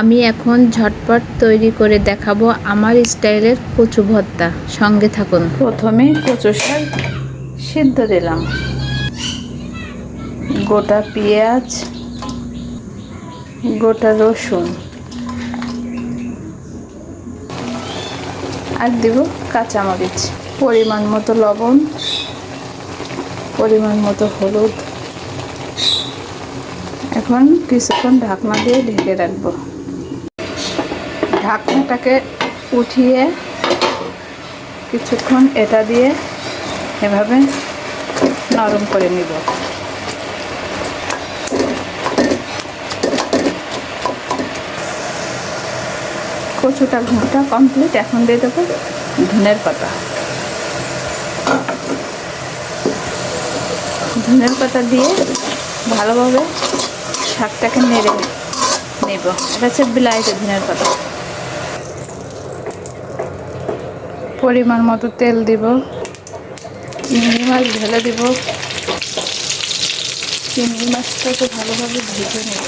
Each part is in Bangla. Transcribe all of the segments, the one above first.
আমি এখন ঝটপট তৈরি করে দেখাবো আমার স্টাইলের কচু ভর্তা। সঙ্গে থাকুন। প্রথমে কচু শাক সিদ্ধ দিলাম, গোটা পেঁয়াজ, গোটা রসুন আর দেব কাঁচামরিচ, পরিমাণ মতো লবণ, পরিমাণ মতো হলুদ। এখন কিছুক্ষণ ঢাকনা দিয়ে ঢেকে রাখবো। ঢাকনাটাকে উঠিয়ে কিছুক্ষণ এটা দিয়ে এভাবে নরম করে নিব। কচুটা ঘন্টা কমপ্লিট। এখন দিয়ে দেবো ধনের পাতা। ধনের পাতা দিয়ে ভালোভাবে শাকটাকে নেড়ে নেব। এটা হচ্ছে বিলাইতে ধনের পাতা। পরিমাণ মতো তেল দিব, চিংড়ি মাছ ঢেলে দিব। চিংড়ি মাছটাকে ভালোভাবে ভেজে নেব।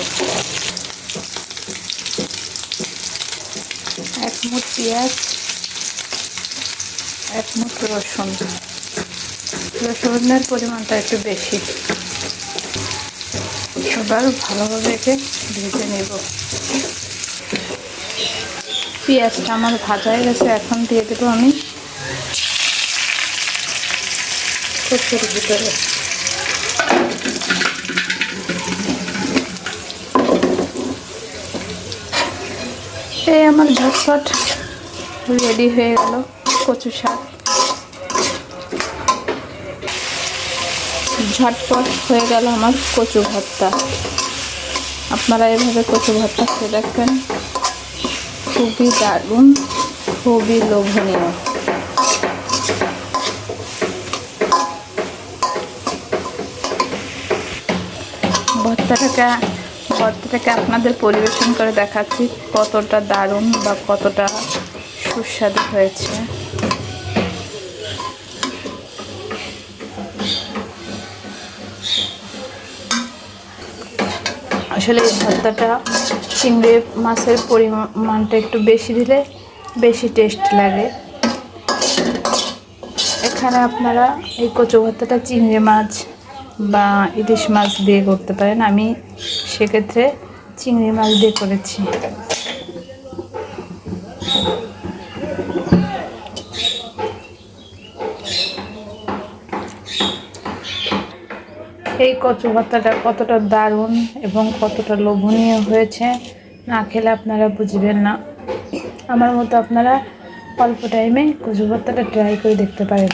এক মুঠ পেঁয়াজ, এক মুঠ রসুন। রসুনের পরিমাণটা একটু বেশি। এবার ভালোভাবে একে ভেজে নেব। পেঁয়াজটা আমার ভাজা হয়ে গেছে। এখন দিয়ে দেবো আমি কচুর ভিতরে। এই আমার ঝটপট রেডি হয়ে গেল কচু শাক। ঝটপট হয়ে গেল আমার কচু ভর্তা। আপনারা এভাবে কচু ভর্তা খেয়ে দেখবেন, খুবই দারুণ, খুবই লোভনীয়। ভর্তাটাকে আপনাদের পরিবেশন করে দেখাচ্ছি কতটা দারুণ বা কতটা সুস্বাদু হয়েছে। আসলে এই ভর্তাটা চিংড়ি মাছের পরিমাণটা একটু বেশি দিলে বেশি টেস্ট লাগে। এখানে আপনারা এই কচু ভর্তাটা চিংড়ি মাছ বা ইলিশ মাছ দিয়ে করতে পারেন। আমি সেক্ষেত্রে চিংড়ি মাছ দিয়ে করেছি। এই কচু ভর্তাটা কতটা দারুণ এবং কতটা লোভনীয় হয়েছে, না খেলে আপনারা বুঝবেন না। আমার মতো আপনারা অল্প টাইমে কচু ভর্তাটা ট্রাই করে দেখতে পারেন।